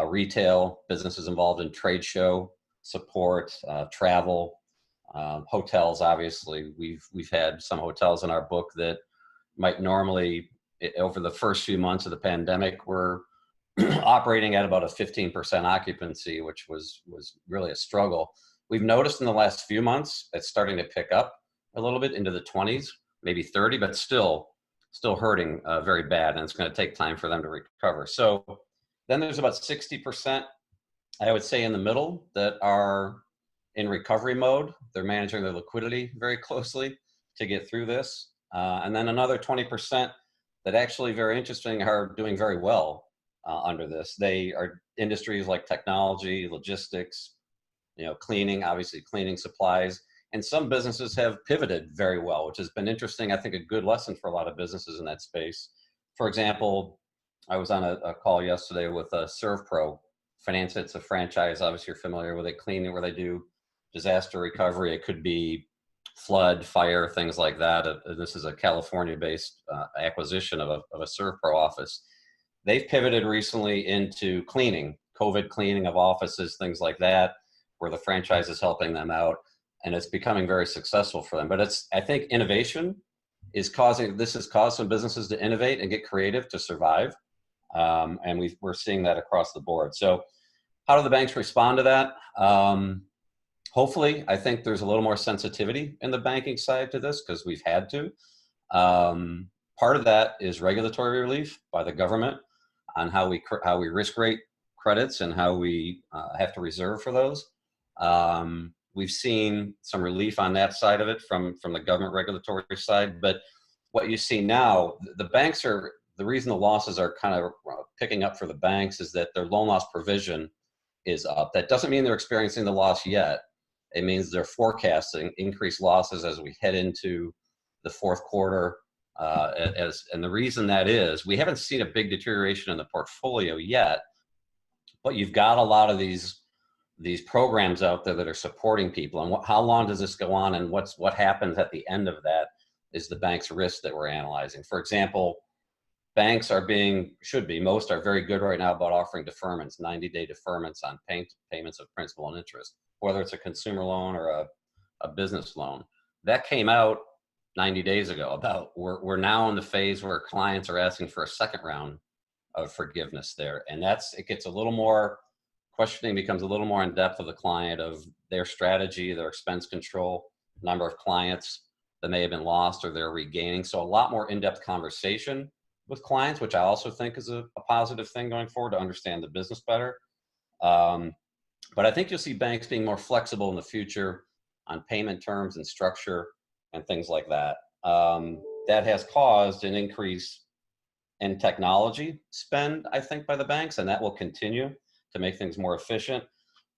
retail, businesses involved in trade show support, travel, hotels. Obviously, we've had some hotels in our book that might normally, over the first few months of the pandemic, were operating at about a 15% occupancy, which was really a struggle. We've noticed in the last few months it's starting to pick up a little bit into the 20s, maybe 30, but still hurting very bad, and it's going to take time for them to recover. So then there's about 60%, I would say, in the middle that are in recovery mode. They're managing their liquidity very closely to get through this. And then another 20% that, actually very interesting, are doing very well under this. They are industries like technology, logistics, cleaning, obviously cleaning supplies. And some businesses have pivoted very well, which has been interesting. I think a good lesson for a lot of businesses in that space. For example, I was on a call yesterday with a ServPro finance it's a franchise. Obviously, you're familiar with it. Cleaning, where they do disaster recovery. It could be flood, fire, things like that. This is a California-based acquisition of a ServPro office. They've pivoted recently into cleaning, COVID cleaning of offices, things like that, where the franchise is helping them out, and it's becoming very successful for them. But I think innovation this has caused some businesses to innovate and get creative to survive. And we're seeing that across the board. So how do the banks respond to that? Hopefully, I think there's a little more sensitivity in the banking side to this because we've had to. Part of that is regulatory relief by the government on how we risk rate credits and how we have to reserve for those. We've seen some relief on that side of it from the government regulatory side. But what you see now, the banks are, the reason the losses are kind of picking up for the banks is that their loan loss provision is up. That doesn't mean they're experiencing the loss yet. It means they're forecasting increased losses as we head into the fourth quarter. And the reason that is, we haven't seen a big deterioration in the portfolio yet, but you've got a lot of these programs out there that are supporting people. And how long does this go on? And what happens at the end of that is the bank's risk that we're analyzing. For example, banks most are very good right now about offering deferments, 90-day deferments on payments of principal and interest, whether it's a consumer loan or a business loan. That came out 90 days ago. We're now in the phase where clients are asking for a second round of forgiveness there. And it gets a little more, questioning becomes a little more in depth of the client, of their strategy, their expense control, number of clients that may have been lost or they're regaining. So a lot more in-depth conversation with clients, which I also think is a positive thing going forward to understand the business better. But I think you'll see banks being more flexible in the future on payment terms and structure and things like that. That has caused an increase in technology spend, I think, by the banks, and that will continue to make things more efficient.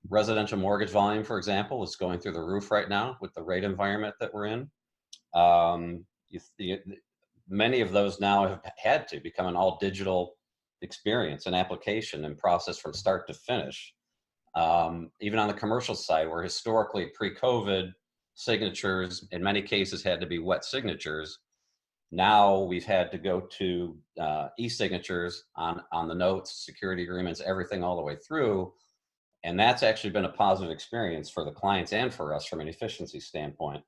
Residential mortgage volume, for example, is going through the roof right now with the rate environment that we're in. Many of those now have had to become an all digital experience and application and process from start to finish. Even on the commercial side, where historically pre-COVID signatures in many cases had to be wet signatures, now we've had to go to e-signatures on the notes, security agreements, everything all the way through. And that's actually been a positive experience for the clients and for us from an efficiency standpoint.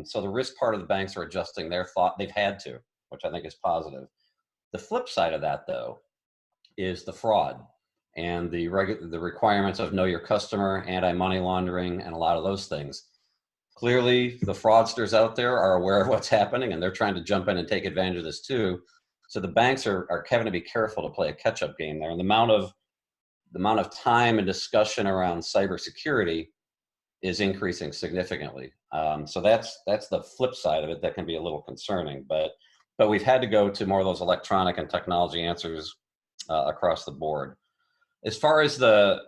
So the risk part of the banks are adjusting their thought. They've had to, which I think is positive. The flip side of that, though, is the fraud and the requirements of know your customer, anti-money laundering, and a lot of those things. Clearly, the fraudsters out there are aware of what's happening, and they're trying to jump in and take advantage of this too. So the banks are having to be careful to play a catch-up game there. And the amount of time and discussion around cybersecurity is increasing significantly. So that's the flip side of it that can be a little concerning. But we've had to go to more of those electronic and technology answers across the board. As far as the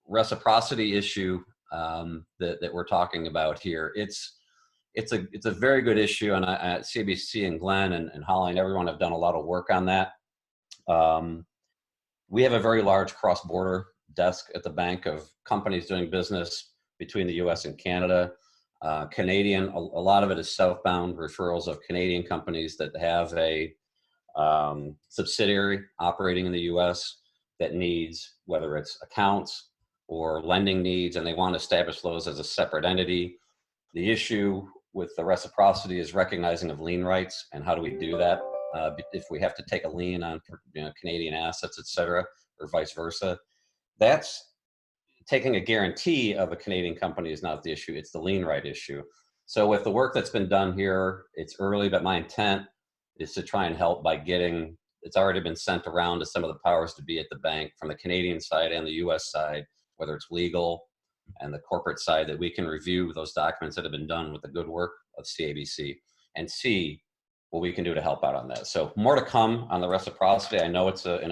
reciprocity issue that we're talking about here, it's a very good issue, and CBC and Glenn and Holly and everyone have done a lot of work on that. We have a very large cross-border desk at the bank of companies doing business between the U.S. and Canada. Canadian, a lot of it is southbound referrals of Canadian companies that have a subsidiary operating in the U.S. that needs, whether it's accounts or lending needs, and they want to establish those as a separate entity. The issue with the reciprocity is recognizing of lien rights, and how do we do that if we have to take a lien on Canadian assets, et cetera, or vice versa. That's taking a guarantee of a Canadian company is not the issue, it's the lien right issue. So with the work that's been done here, it's early, but my intent is to try and help by getting, it's already been sent around to some of the powers to be at the bank from the Canadian side and the US side, whether it's legal and the corporate side, that we can review those documents that have been done with the good work of CABC and see what we can do to help out on that. So more to come on the reciprocity. I know it's it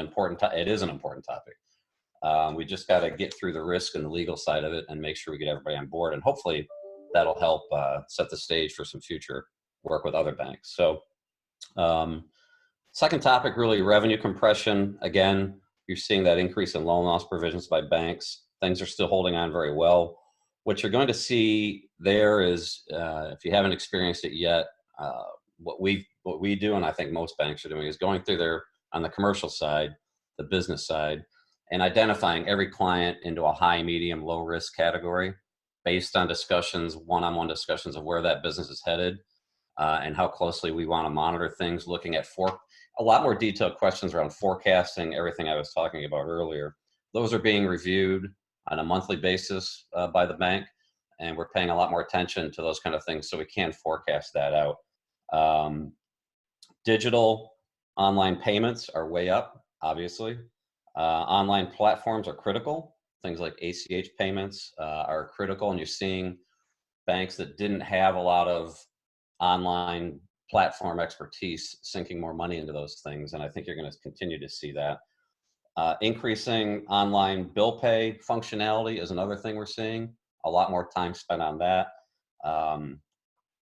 is an important topic. We just got to get through the risk and the legal side of it and make sure we get everybody on board. And hopefully that'll help set the stage for some future work with other banks. So second topic, really revenue compression. Again, You're seeing that increase in loan loss provisions by banks. Things are still holding on very well. What you're going to see there is, if you haven't experienced it yet, what we do, and I think most banks are doing, is going through their, on the commercial side, the business side, and identifying every client into a high, medium, low risk category based on discussions, one-on-one discussions of where that business is headed, and how closely we want to monitor things, looking at a lot more detailed questions around forecasting, everything I was talking about earlier. Those are being reviewed on a monthly basis by the bank, and we're paying a lot more attention to those kind of things so we can forecast that out. Digital online payments are way up, obviously. Online platforms are critical. Things like ACH payments are critical, and you're seeing banks that didn't have a lot of online platform expertise sinking more money into those things, and I think you're going to continue to see that. Increasing online bill pay functionality is another thing we're seeing. A lot more time spent on that.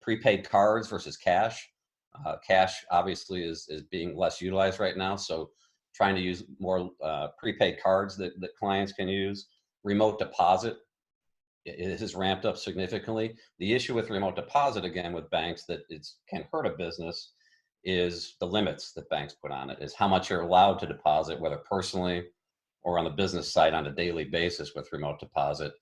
Prepaid cards versus cash. Cash obviously is being less utilized right now, so trying to use more prepaid cards that clients can use. Remote deposit, it has ramped up significantly. The issue with remote deposit, again, with banks that can hurt a business is the limits that banks put on it, is how much you're allowed to deposit, whether personally or on the business side on a daily basis with remote deposit.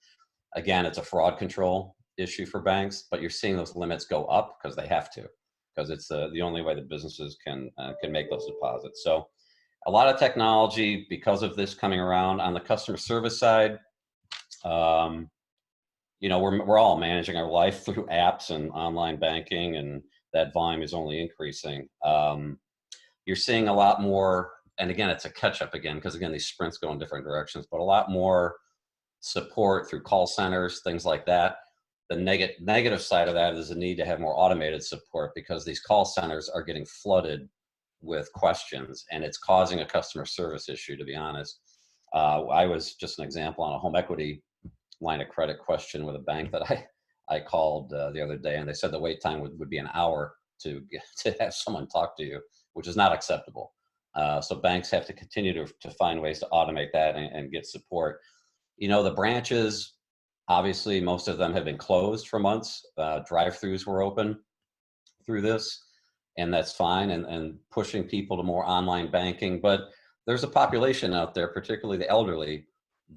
Again, it's a fraud control issue for banks, but you're seeing those limits go up because they have to, because it's the only way that businesses can make those deposits. So a lot of technology because of this coming around. On the customer service side, you know, we're all managing our life through apps and online banking, and that volume is only increasing. You're seeing a lot more, and again, it's a catch up again, because again, these sprints go in different directions, but a lot more support through call centers, things like that. The negative side of that is the need to have more automated support, because these call centers are getting flooded with questions, and it's causing a customer service issue, to be honest. I was just an example on a home equity line of credit question with a bank that I called the other day, and they said the wait time would be an hour to have someone talk to you, which is not acceptable. So banks have to continue to find ways to automate that and get support. You know, the branches, obviously, most of them have been closed for months. Drive-throughs were open through this, and that's fine, and pushing people to more online banking. But there's a population out there, particularly the elderly,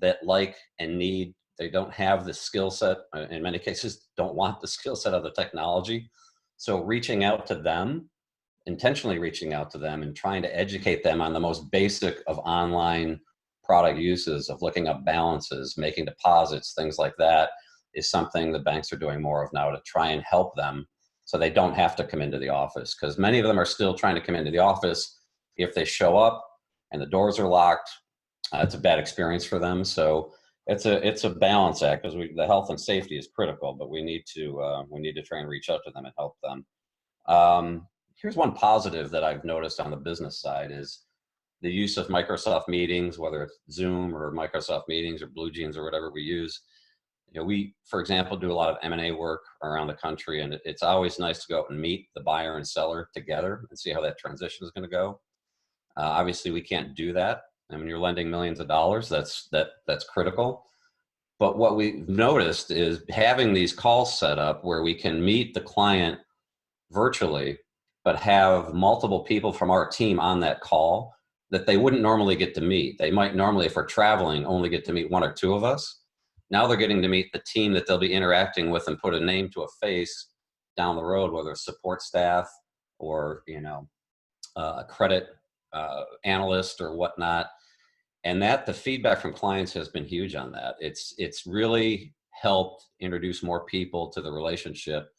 that like and need, they don't have the skill set, in many cases don't want the skill set of the technology. So reaching out to them, intentionally reaching out to them and trying to educate them on the most basic of online product uses, of looking up balances, making deposits, things like that, is something the banks are doing more of now to try and help them so they don't have to come into the office. Because many of them are still trying to come into the office. If they show up and the doors are locked, it's a bad experience for them. So it's a balance act, because the health and safety is critical, but we need to try and reach out to them and help them. Here's one positive that I've noticed on the business side is the use of Microsoft Meetings, whether it's Zoom or Microsoft Meetings or Blue Jeans or whatever we use. You know, we, for example, do a lot of M&A work around the country, and it's always nice to go out and meet the buyer and seller together and see how that transition is going to go. Obviously, we can't do that. And when you're lending millions of dollars, that's critical. But what we've noticed is having these calls set up where we can meet the client virtually, but have multiple people from our team on that call that they wouldn't normally get to meet. They might normally, if we're traveling, only get to meet one or two of us. Now they're getting to meet the team that they'll be interacting with and put a name to a face down the road, whether it's support staff or, you know, a credit analyst or whatnot. And that the feedback from clients has been huge on that. It's really helped introduce more people to the relationship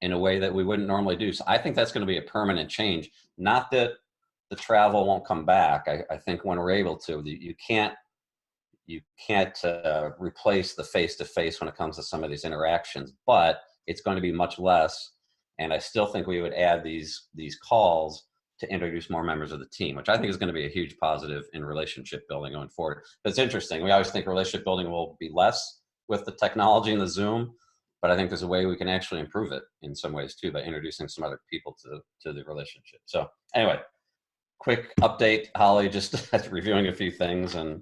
in a way that we wouldn't normally do. So I think that's going to be a permanent change. Not that the travel won't come back. I think when we're able to, you can't replace the face-to-face when it comes to some of these interactions, but it's going to be much less. And I still think we would add these calls to introduce more members of the team, which I think is going to be a huge positive in relationship building going forward. But it's interesting. We always think relationship building will be less with the technology and the Zoom, but I think there's a way we can actually improve it in some ways too by introducing some other people to the relationship. So anyway, quick update, Holly, just reviewing a few things, and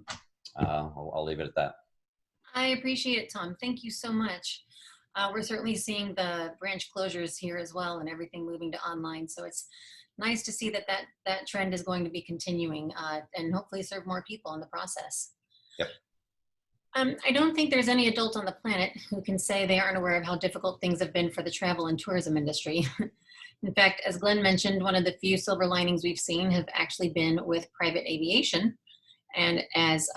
I'll leave it at that. I appreciate it, Tom. Thank you so much. We're certainly seeing the branch closures here as well and everything moving to online. So it's nice to see that trend is going to be continuing and hopefully serve more people in the process. Yep. I don't think there's any adult on the planet who can say they aren't aware of how difficult things have been for the travel and tourism industry. In fact, as Glenn mentioned, one of the few silver linings we've seen have actually been with private aviation. And as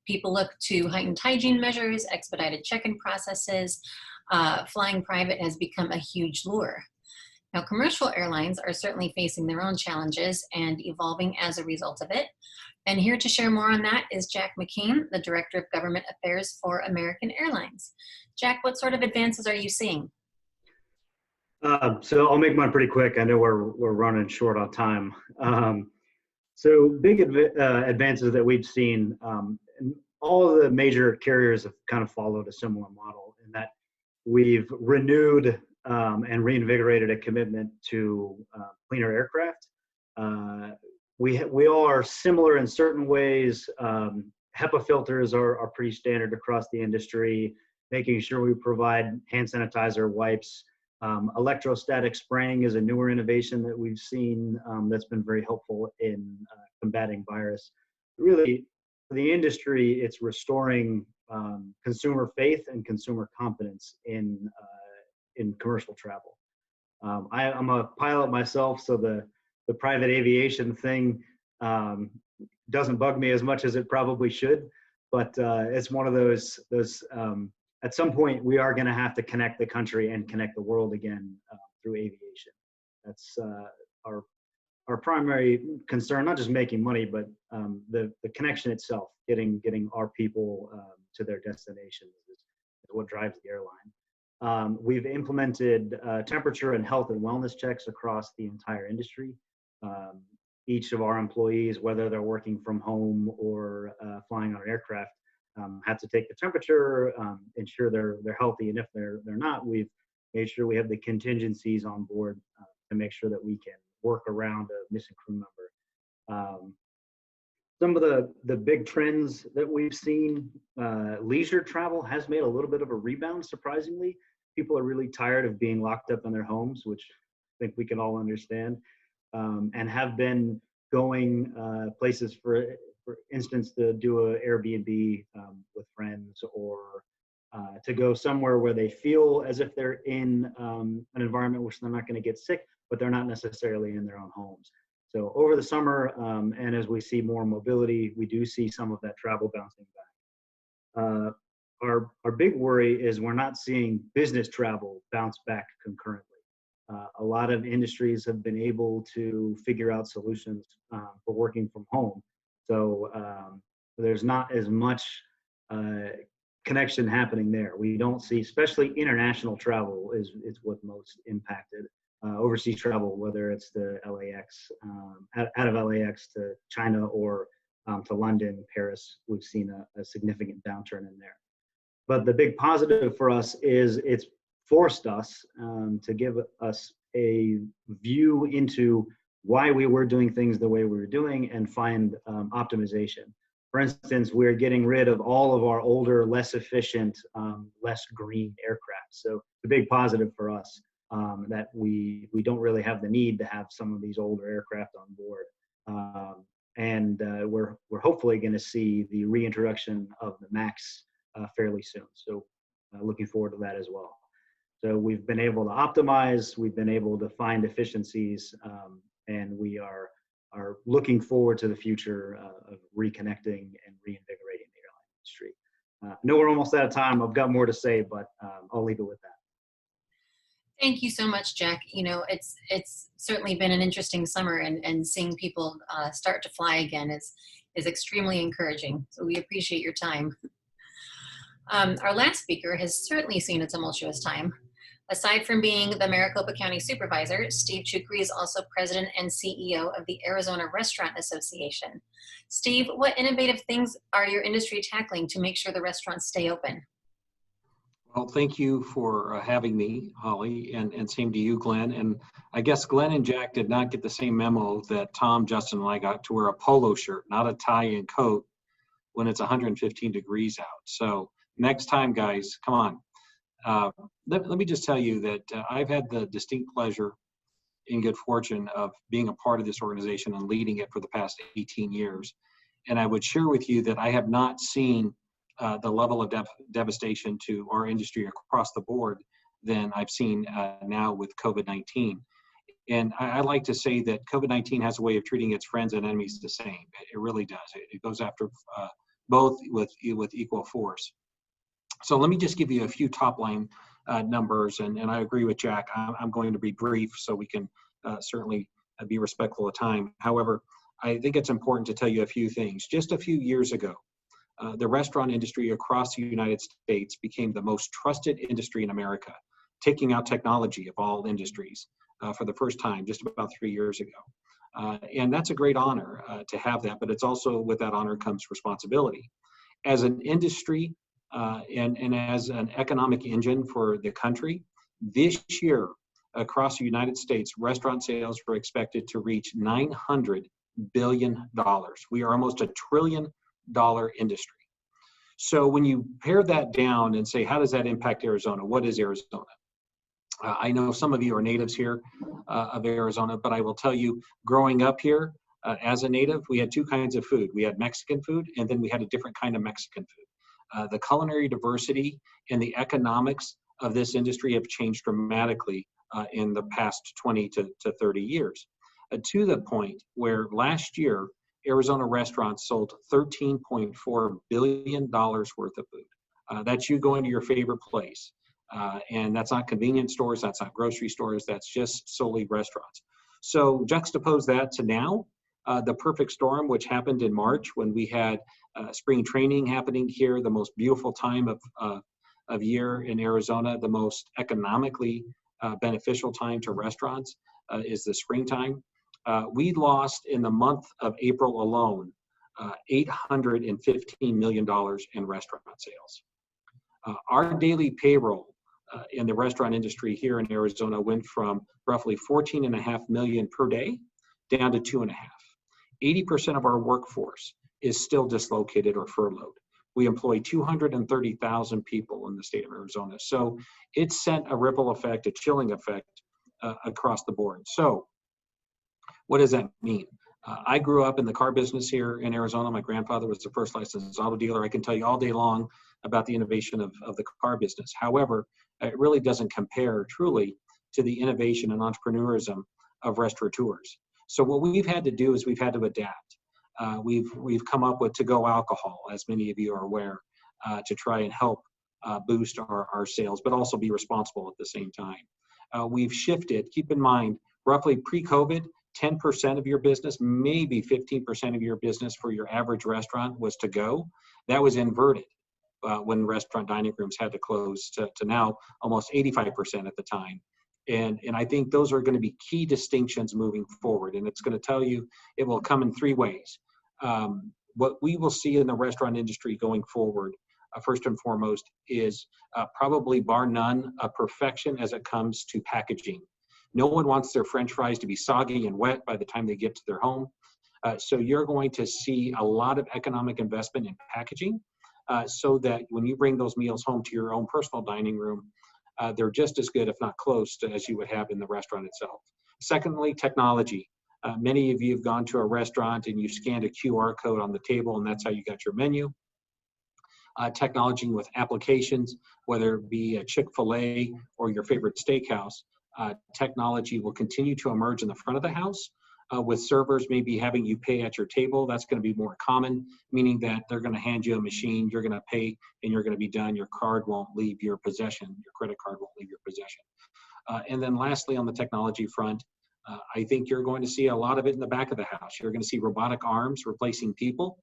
people look to heightened hygiene measures, expedited check-in processes, flying private has become a huge lure. Now, commercial airlines are certainly facing their own challenges and evolving as a result of it. And here to share more on that is Jack McCain, the Director of Government Affairs for American Airlines. Jack, what sort of advances are you seeing? So I'll make mine pretty quick. I know we're running short on time. So big advances that we've seen, and all of the major carriers have kind of followed a similar model in that we've renewed and reinvigorated a commitment to cleaner aircraft. We all are similar in certain ways. HEPA filters are pretty standard across the industry, making sure we provide hand sanitizer, wipes. Electrostatic spraying is a newer innovation that we've seen that's been very helpful in combating virus. Really, for the industry, it's restoring consumer faith and consumer confidence in commercial travel. I'm a pilot myself, so the private aviation thing doesn't bug me as much as it probably should, but it's one of those at some point, we are going to have to connect the country and connect the world again through aviation. That's our primary concern, not just making money, but the connection itself, getting our people to their destinations is what drives the airline. We've implemented temperature and health and wellness checks across the entire industry. Each of our employees, whether they're working from home or flying on an aircraft, have to take the temperature, ensure they're healthy, and if they're not, we've made sure we have the contingencies on board to make sure that we can work around a missing crew member. Some of the big trends that we've seen, leisure travel has made a little bit of a rebound, surprisingly. People are really tired of being locked up in their homes, which I think we can all understand, and have been going places, for instance, to do an Airbnb with friends, or to go somewhere where they feel as if they're in an environment which they're not going to get sick, but they're not necessarily in their own homes. So over the summer, and as we see more mobility, we do see some of that travel bouncing back. Our big worry is we're not seeing business travel bounce back concurrently. A lot of industries have been able to figure out solutions for working from home. So there's not as much connection happening there. We don't see, especially international travel is what most impacted. Overseas travel, whether it's the LAX, out of LAX to China or to London, Paris, we've seen a significant downturn in there. But the big positive for us is it's forced us to give us a view into why we were doing things the way we were doing and find optimization. For instance, we're getting rid of all of our older, less efficient, less green aircraft. So the big positive for us that we don't really have the need to have some of these older aircraft on board. And we're hopefully going to see the reintroduction of the MAX fairly soon. So looking forward to that as well. So we've been able to optimize, we've been able to find efficiencies, and we are looking forward to the future of reconnecting and reinvigorating the airline industry. I know we're almost out of time. I've got more to say, but I'll leave it with that. Thank you so much, Jack. You know, it's certainly been an interesting summer, and seeing people start to fly again is extremely encouraging. So we appreciate your time. Our last speaker has certainly seen a tumultuous time. Aside from being the Maricopa County Supervisor, Steve Chukri is also President and CEO of the Arizona Restaurant Association. Steve, what innovative things are your industry tackling to make sure the restaurants stay open? Well, thank you for having me, Holly, and same to you, Glenn. And I guess Glenn and Jack did not get the same memo that Tom, Justin, and I got, to wear a polo shirt, not a tie and coat, when it's 115 degrees out. So next time, guys, come on. Let me just tell you that I've had the distinct pleasure and good fortune of being a part of this organization and leading it for the past 18 years. And I would share with you that I have not seen the level of devastation to our industry across the board than I've seen now with COVID-19. And I like to say that COVID-19 has a way of treating its friends and enemies the same. It really does. It goes after both with equal force. So let me just give you a few top line numbers, and I agree with Jack. I'm going to be brief so we can certainly be respectful of time. However, I think it's important to tell you a few things. Just a few years ago, the restaurant industry across the United States became the most trusted industry in America, taking out technology of all industries for the first time just about 3 years ago. And that's a great honor to have that, but it's also, with that honor comes responsibility. As an industry and as an economic engine for the country, this year across the United States, restaurant sales were expected to reach $900 billion. We are almost $1 trillion industry. So when you pare that down and say, how does that impact Arizona? What is Arizona? I know some of you are natives here of Arizona, but I will tell you, growing up here as a native, we had two kinds of food. We had Mexican food, and then we had a different kind of Mexican food. The culinary diversity and the economics of this industry have changed dramatically in the past 20 to 30 years, to the point where last year, Arizona restaurants sold $13.4 billion worth of food. That's you going to your favorite place. And that's not convenience stores, that's not grocery stores, that's just solely restaurants. So juxtapose that to now, the perfect storm, which happened in March when we had spring training happening here, the most beautiful time of year in Arizona, the most economically beneficial time to restaurants is the springtime. We lost in the month of April alone $815 million in restaurant sales. Our daily payroll in the restaurant industry here in Arizona went from roughly 14.5 million per day down to 2.5. 80% of our workforce is still dislocated or furloughed. We employ 230,000 people in the state of Arizona. So it sent a ripple effect, a chilling effect across the board. So what does that mean? I grew up in the car business here in Arizona. My grandfather was the first licensed auto dealer. I can tell you all day long about the innovation of the car business. However, it really doesn't compare truly to the innovation and entrepreneurism of restaurateurs. So what we've had to do is we've had to adapt. We've come up with to-go alcohol, as many of you are aware, to try and help boost our sales, but also be responsible at the same time. We've shifted, keep in mind, roughly pre-COVID, 10% of your business, maybe 15% of your business for your average restaurant was to go. That was inverted when restaurant dining rooms had to close to now almost 85% at the time. And I think those are going to be key distinctions moving forward. And it's going to tell you it will come in three ways. What we will see in the restaurant industry going forward, first and foremost, is probably bar none a perfection as it comes to packaging. No one wants their French fries to be soggy and wet by the time they get to their home. So you're going to see a lot of economic investment in packaging so that when you bring those meals home to your own personal dining room, they're just as good, if not close to, as you would have in the restaurant itself. Secondly, technology. Many of you have gone to a restaurant and you scanned a QR code on the table and that's how you got your menu. Technology with applications, whether it be a Chick-fil-A or your favorite steakhouse, technology will continue to emerge in the front of the house with servers maybe having you pay at your table. That's going to be more common, meaning that they're going to hand you a machine, you're going to pay, and you're going to be done. Your card won't leave your possession. Your credit card won't leave your possession. And then lastly, on the technology front, I think you're going to see a lot of it in the back of the house. You're going to see robotic arms replacing people.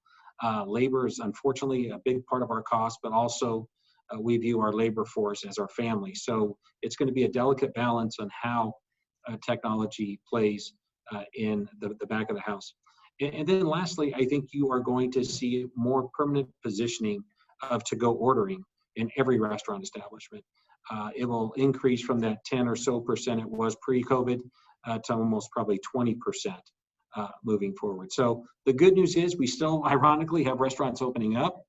Labor is unfortunately a big part of our cost, but also we view our labor force as our family. So it's going to be a delicate balance on how technology plays in the back of the house. And then lastly, I think you are going to see more permanent positioning of to-go ordering in every restaurant establishment. It will increase from that 10 or so percent it was pre-COVID to almost probably 20% moving forward. So the good news is we still ironically have restaurants opening up.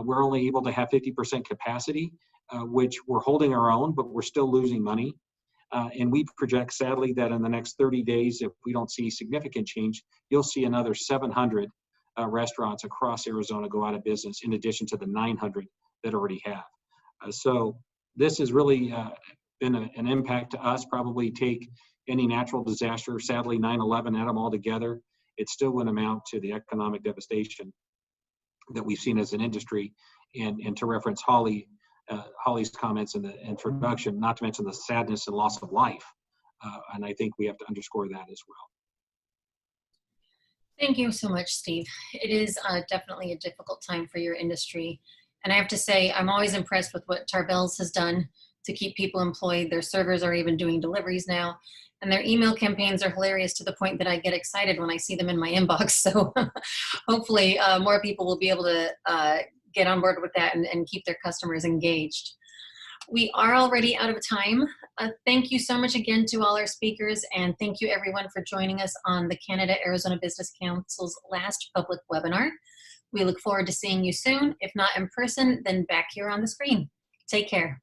We're only able to have 50% capacity, which we're holding our own, but we're still losing money. And we project, sadly, that in the next 30 days, if we don't see significant change, you'll see another 700 restaurants across Arizona go out of business, in addition to the 900 that already have. So this has really been an impact to us. Probably take any natural disaster, sadly 9/11, add them all together, it still wouldn't amount to the economic devastation that we've seen as an industry. And to reference Holly's comments in the introduction, not to mention the sadness and loss of life. And I think we have to underscore that as well. Thank you so much, Steve. It is definitely a difficult time for your industry. And I have to say, I'm always impressed with what Tarbell's has done to keep people employed. Their servers are even doing deliveries now. And their email campaigns are hilarious to the point that I get excited when I see them in my inbox. So hopefully more people will be able to get on board with that and keep their customers engaged. We are already out of time. Thank you so much again to all our speakers, and thank you everyone for joining us on the Canada-Arizona Business Council's last public webinar. We look forward to seeing you soon. If not in person, then back here on the screen. Take care.